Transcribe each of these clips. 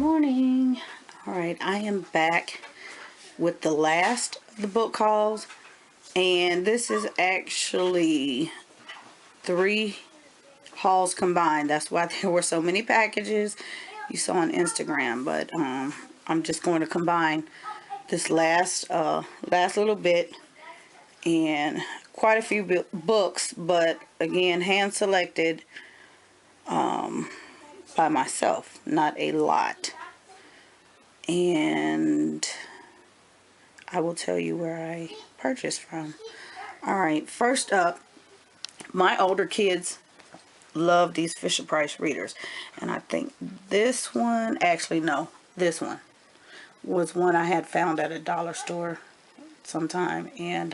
Morning. Alright, I am back with the last of the book hauls, and this is actually 3 hauls combined. That's why there were so many packages you saw on Instagram, but I'm just going to combine this last little bit, and quite a few books, but again hand selected by myself, not a lot. And I will tell you where I purchased from. Alright, first up, my older kids love these Fisher-Price readers. And I think this one, actually no, this one was one I had found at a dollar store sometime. And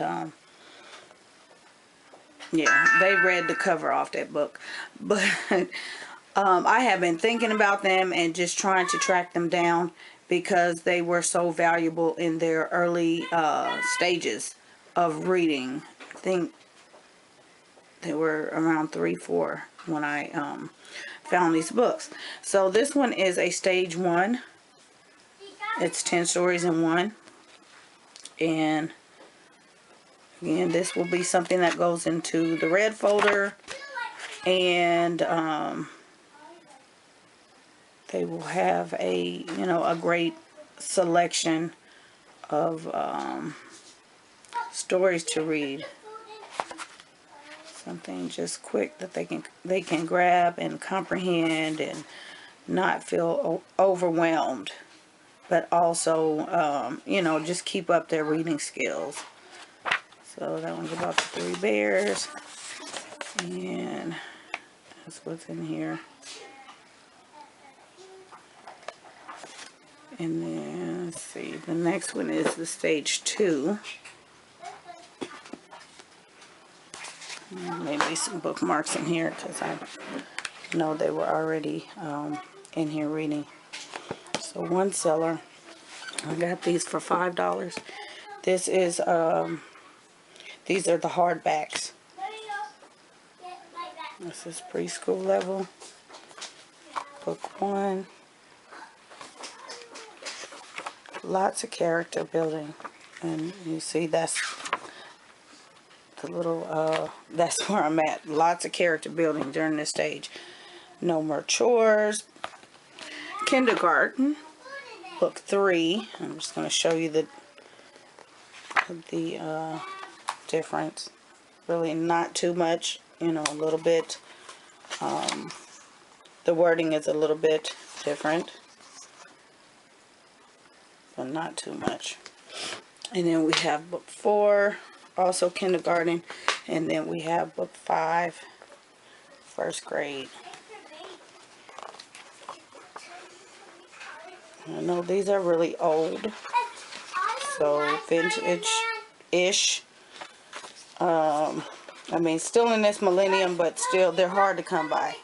yeah, they read the cover off that book. But I have been thinking about them and just trying to track them down, because they were so valuable in their early stages of reading. I think they were around 3-4 when I found these books. So this one is a stage 1. It's 10 stories in one. And again, this will be something that goes into the red folder. And they will have a great selection of stories to read. Something just quick that they can grab and comprehend and not feel overwhelmed, but also just keep up their reading skills. So that one's about the 3 bears, and that's what's in here. And then, let's see, the next one is the stage 2. Maybe some bookmarks in here, because I know they were already in here reading. So one seller. I got these for $5. This is, these are the hardbacks. This is preschool level. Book 1. Lots of character building, and you see that's the little that's where I'm at. Lots of character building during this stage. No More Chores. Kindergarten, book 3. I'm just going to show you the difference. Really not too much, a little bit. The wording is a little bit different, but not too much. And then we have book 4, also kindergarten, and then we have book 5, first grade. I know these are really old, so vintage-ish. I mean, still in this millennium, but still they're hard to come by.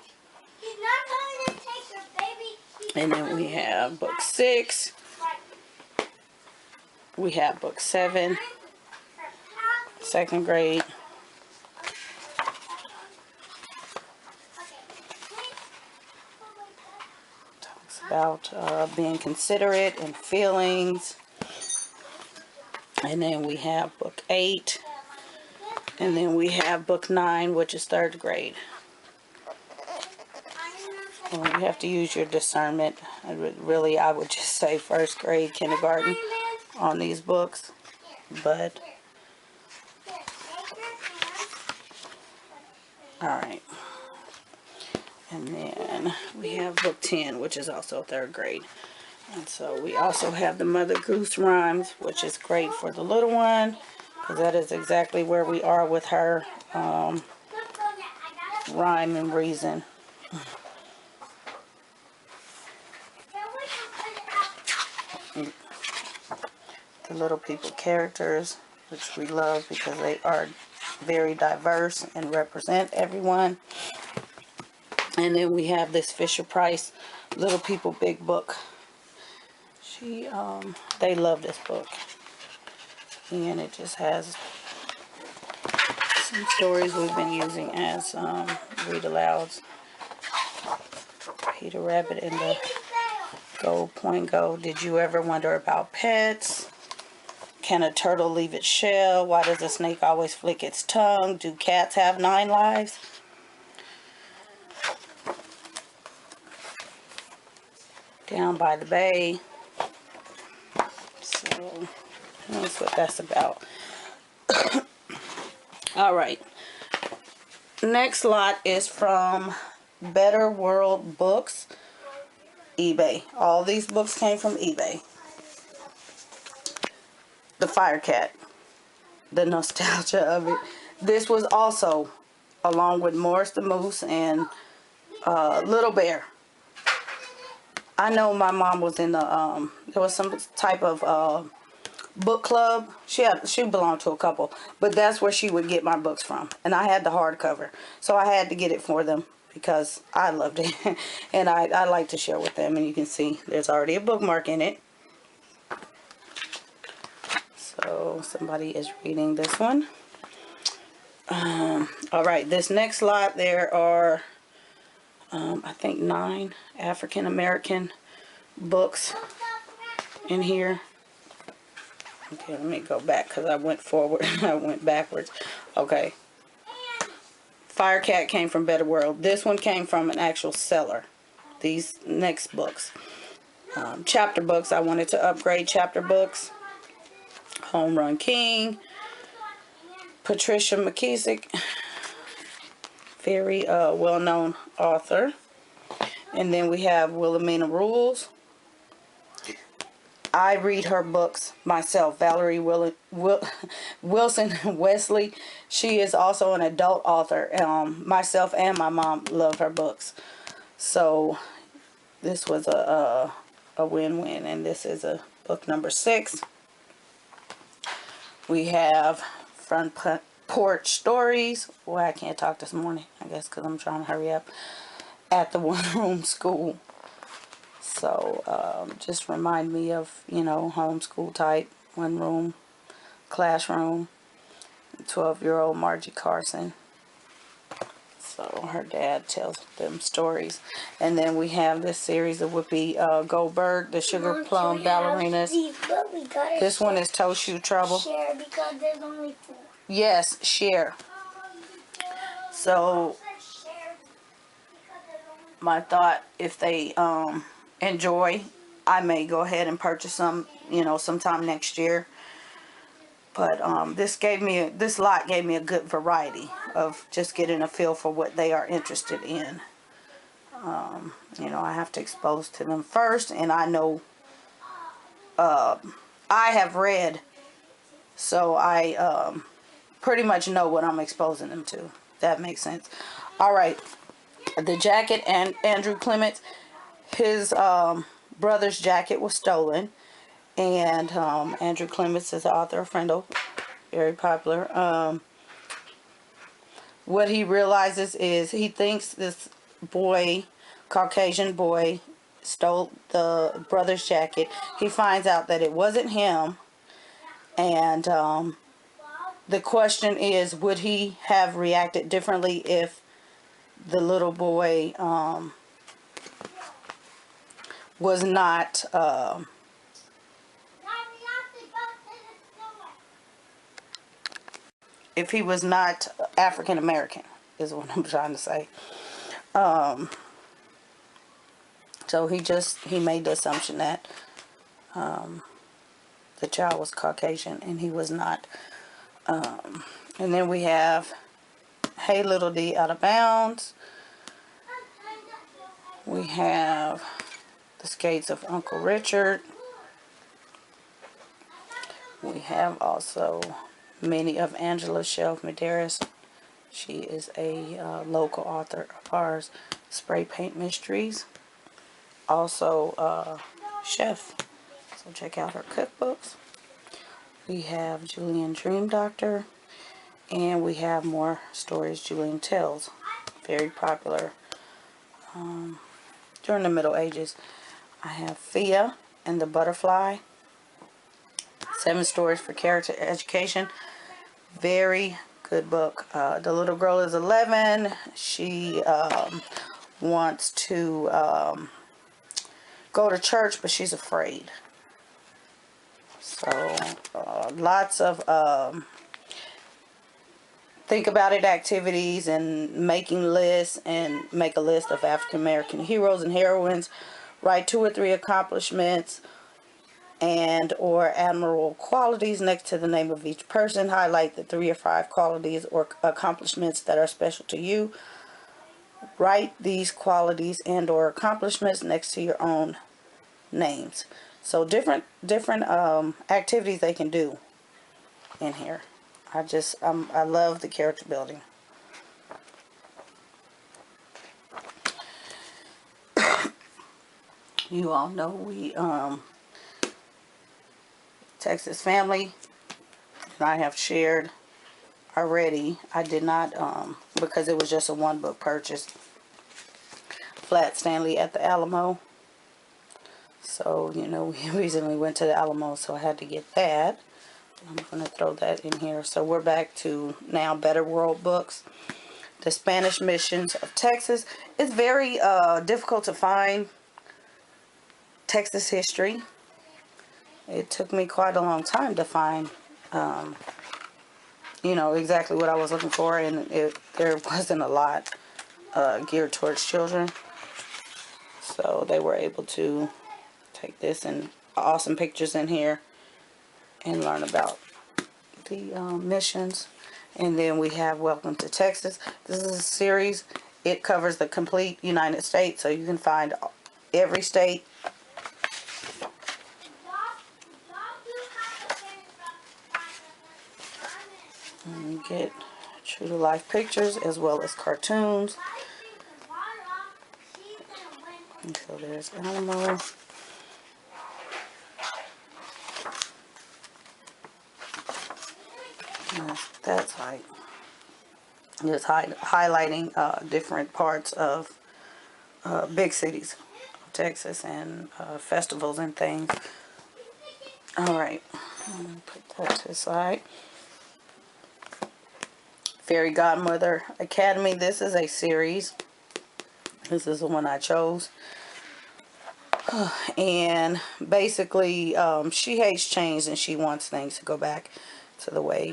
And then we have book 6. We have book 7, second grade. Talks about being considerate and feelings. And then we have book 8. And then we have book 9, which is third grade. Well, you have to use your discernment. I would just say first grade, kindergarten on these books. But alright. And then we have book 10, which is also third grade. And so we also have the Mother Goose Rhymes, which is great for the little one, because that is exactly where we are with her rhyme and reason. The Little People characters, which we love because they are very diverse and represent everyone. And then we have this Fisher-Price Little People Big Book. They love this book. And it just has some stories we've been using as read alouds. Peter Rabbit and the Go, point, go. Did you ever wonder about pets? Can a turtle leave its shell? Why does a snake always flick its tongue? Do cats have 9 lives? Down by the bay. So that's what that's about. Alright. Next lot is from Better World Books. eBay. All these books came from eBay. The Fire Cat. The nostalgia of it. This was also along with Morris the Moose and Little Bear. I know my mom was in the there was some type of book club. She belonged to a couple, but that's where she would get my books from, and I had the hardcover, so I had to get it for them because I loved it and I like to share with them. And you can see there's already a bookmark in it, so somebody is reading this one. Alright, this next lot, there are I think 9 African American books in here. Okay, let me go back because I went forward and I went backwards. Okay. Fire Cat came from Better World. This one came from an actual seller. These next books. Chapter books. I wanted to upgrade chapter books. Home Run King. Patricia McKissick. Very well-known author. And then we have Wilhelmina Rules. I read her books myself. Valerie Wilson Wesley. She is also an adult author. Myself and my mom love her books. So this was a win-win. And this is a book number 6. We have Front Porch Stories. Well, I can't talk this morning, I guess, because I'm trying to hurry up. At the One Room School. So just remind me of, you know, homeschool type, 1 room, classroom, 12-year-old Margie Carson. So her dad tells them stories. And then we have this series of Whoopi Goldberg, the Sugar Plum Ballerinas. This one is Toe Shoe Trouble. Share because there's only 4. Yes, share. So my thought, if they enjoy, I may go ahead and purchase some, you know, sometime next year. But this lot gave me a good variety of just getting a feel for what they are interested in. You know, I have to expose to them first, and I know I have read, so I pretty much know what I'm exposing them to. That makes sense. All right. The jacket, and Andrew Clements, his brother's jacket was stolen, and Andrew Clements is the author of Friendle, very popular. What he realizes is he thinks this boy, Caucasian boy, stole the brother's jacket. He finds out that it wasn't him, and the question is, would he have reacted differently if the little boy was not if he was not African American, is what I'm trying to say. So he made the assumption that the child was Caucasian and he was not. And then we have Hey Little D, Out of Bounds. We have The Skates of Uncle Richard. We have also many of Angela Shelf Medeiros. She is a local author of ours. Spray Paint Mysteries. Also chef. So check out her cookbooks. We have Julian Dream Doctor. And we have more stories Julian tells. Very popular during the Middle Ages. I have Fia and the Butterfly. 7 stories for character education. Very good book. The little girl is 11. She wants to go to church, but she's afraid. So lots of think about it activities and making lists, and make a list of African American heroes and heroines. Write 2 or 3 accomplishments and or admirable qualities next to the name of each person. Highlight the 3 or 5 qualities or accomplishments that are special to you. Write these qualities and or accomplishments next to your own names. So different activities they can do in here. I love the character building. You all know we Texas family, and I have shared already. I did not because it was just a 1-book purchase. Flat Stanley at the Alamo. So, you know, we recently went to the Alamo, so I had to get that. I'm going to throw that in here. So we're back to now Better World books. The Spanish Missions of Texas. It's very difficult to find Texas history. It took me quite a long time to find, you know, exactly what I was looking for, and there wasn't a lot geared towards children. So they were able to take this and awesome pictures in here and learn about the missions. And then we have Welcome to Texas. This is a series. It covers the complete United States, so you can find every state. And you get true to life pictures as well as cartoons. And so there's Alamo. That's like just highlighting different parts of big cities of Texas and festivals and things. Alright, put that to the side. Fairy Godmother Academy. This is a series. This is the one I chose. And basically she hates change, and she wants things to go back to the way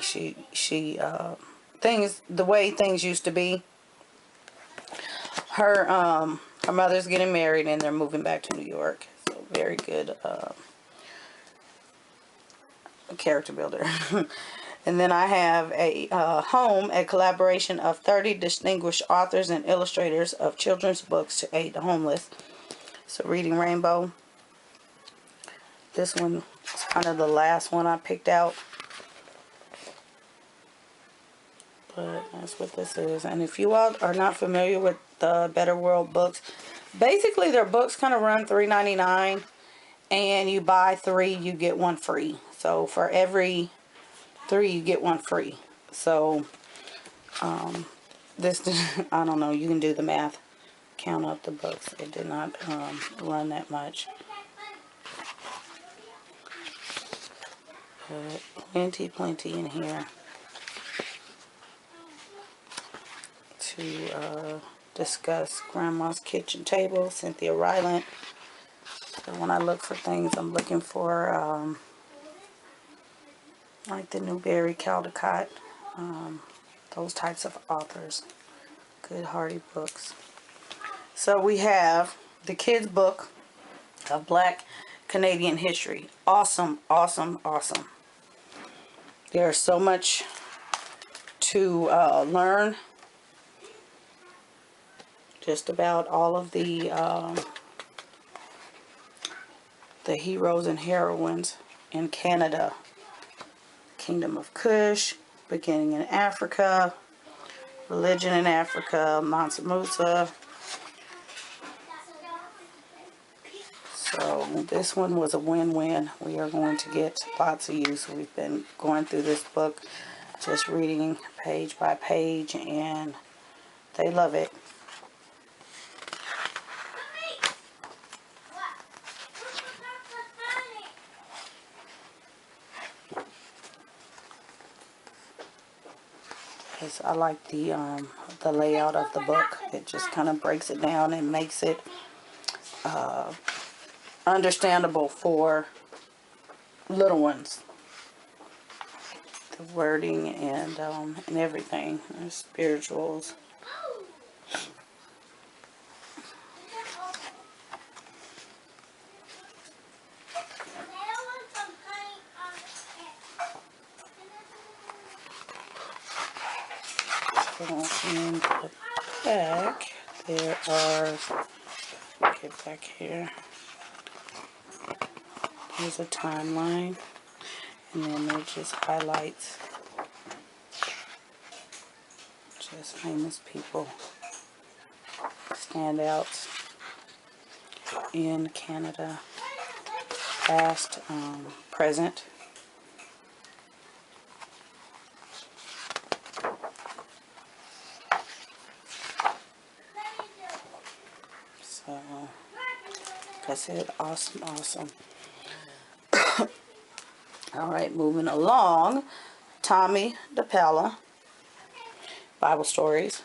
the way things used to be. Her mother's getting married and they're moving back to New York. So very good character builder. And then I have a collaboration of 30 distinguished authors and illustrators of children's books to aid the homeless. So Reading Rainbow. This one is kind of the last one I picked out. But that's what this is. And if you all are not familiar with the Better World books, basically their books kind of run $3.99, and you buy 3, you get 1 free. So for every 3, you get 1 free. So this I don't know, you can do the math, count up the books. It did not run that much. But plenty in here to discuss. Grandma's Kitchen Table, Cynthia Ryland. So when I look for things, I'm looking for like the Newbery Caldecott, those types of authors. Good hearty books. So we have the kids book of Black Canadian history. Awesome, awesome, awesome. There's so much to learn. Just about all of the heroes and heroines in Canada. Kingdom of Kush, beginning in Africa, religion in Africa, Mansa Musa. So this one was a win-win. We are going to get lots of use. We've been going through this book, just reading page by page, and they love it. I like the layout of the book. It just kind of breaks it down and makes it understandable for little ones. The wording and everything. And spirituals. So in the back, there are, get back here, there's a timeline, and then there just highlights just famous people, standouts in Canada, past, present. So, like I said, awesome. Alright, moving along. Tommy DePella, Bible Stories.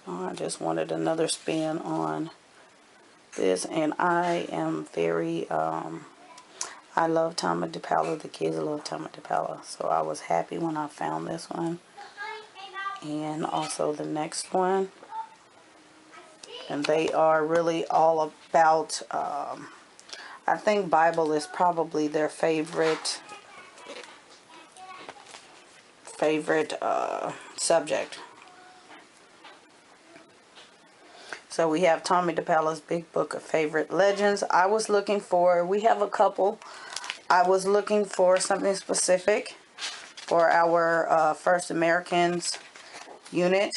So I just wanted another spin on this, and I am very, I love Tommy DePella. The kids love Tommy DePella. So I was happy when I found this one. And also the next one. And they are really all about, I think Bible is probably their favorite subject. So we have Tommy DePella's Big Book of Favorite Legends. I was looking for, we have a couple. I was looking for something specific for our First Americans unit.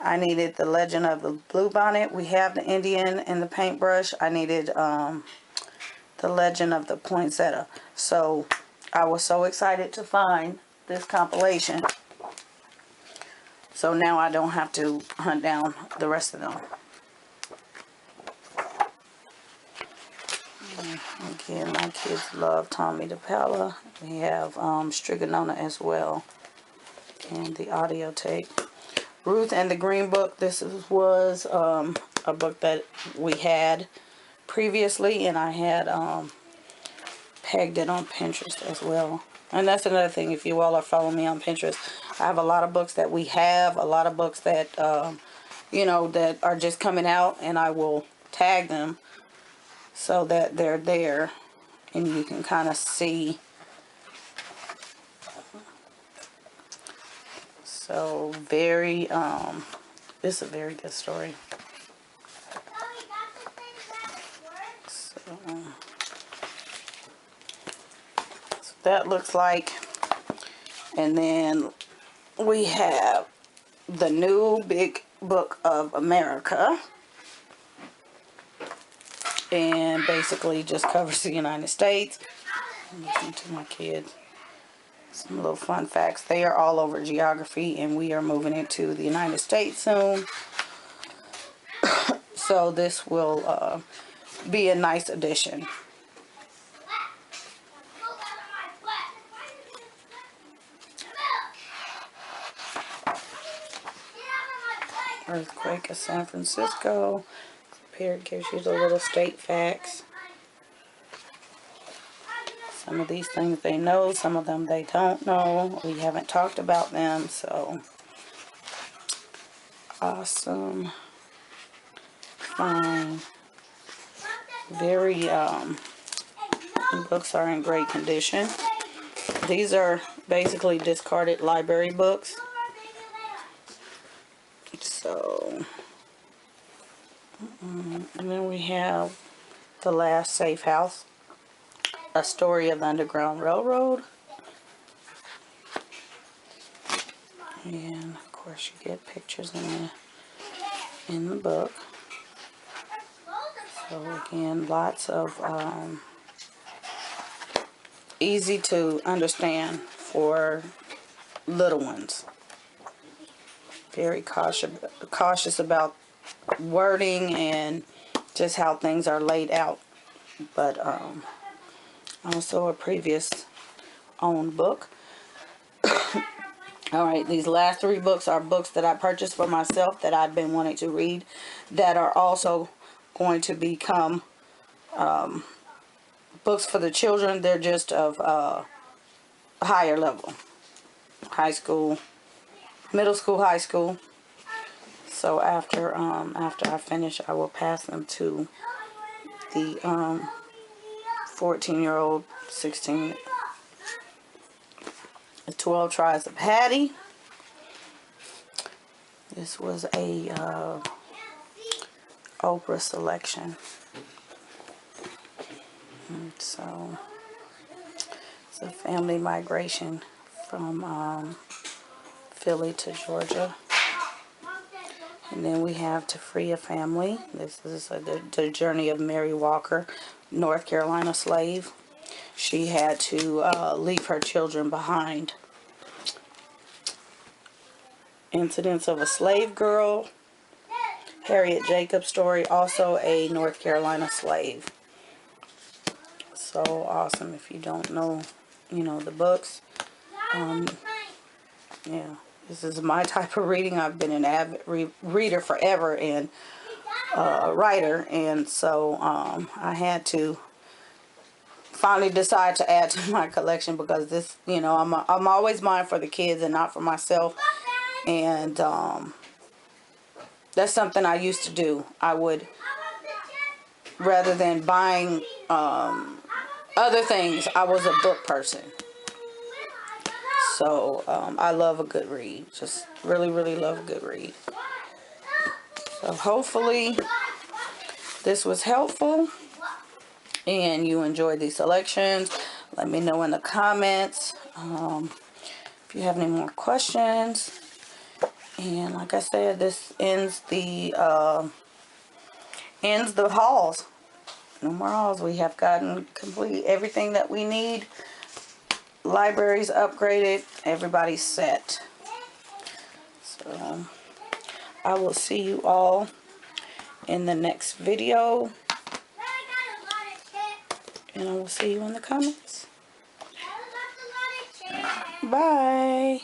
I needed the Legend of the Bluebonnet. We have the Indian and the paintbrush. I needed the Legend of the Poinsettia. So I was so excited to find this compilation. So now I don't have to hunt down the rest of them. Again, my kids love Tommy DePella. We have Strigonona as well. And the audio tape. Ruth and the Green Book. This was a book that we had previously, and I had pegged it on Pinterest as well. And that's another thing, if you all are following me on Pinterest, I have a lot of books that we have, a lot of books that you know, that are just coming out, and I will tag them so that they're there and you can kind of see. So very this is a very good story. So that looks like. And then we have the new Big Book of America, and basically just covers the United States. I'm listening to my kids. Some little fun facts. They are all over geography, and we are moving into the United States soon. So this will be a nice addition. Earthquake of San Francisco. Here it gives you the little state facts. Some of these things they know, some of them they don't know. We haven't talked about them, so awesome. Fine. Very, the books are in great condition. These are basically discarded library books. So, and then we have The Last Safe House, A Story of the Underground Railroad. And of course you get pictures in the book. So again, lots of easy to understand for little ones. Very cautious about wording and just how things are laid out. But also a previous owned book. Alright, these last three books are books that I purchased for myself that I've been wanting to read, that are also going to become books for the children. They're just of higher level, high school, middle school, high school. So after I finish, I will pass them to the 14-year-old, 16, 12 Tries of Hattie. This was a Oprah selection. And so it's a family migration from Philly to Georgia. And then we have To Free a Family. This is the journey of Mary Walker, North Carolina slave. She had to leave her children behind. Incidents of a Slave Girl, Harriet Jacobs story, also a North Carolina slave. So awesome. If you don't know, the books. Yeah, this is my type of reading. I've been an avid reader forever and writer, and so I had to finally decide to add to my collection because this, I'm always buying for the kids and not for myself, and that's something I used to do. I would, rather than buying other things, I was a book person. So I love a good read. Just really, really love a good read. So hopefully this was helpful and you enjoyed these selections. Let me know in the comments if you have any more questions. And like I said, this ends the hauls. No more hauls. We have gotten complete everything that we need. Libraries upgraded. Everybody's set. So I will see you all in the next video. And I will see you in the comments. Bye.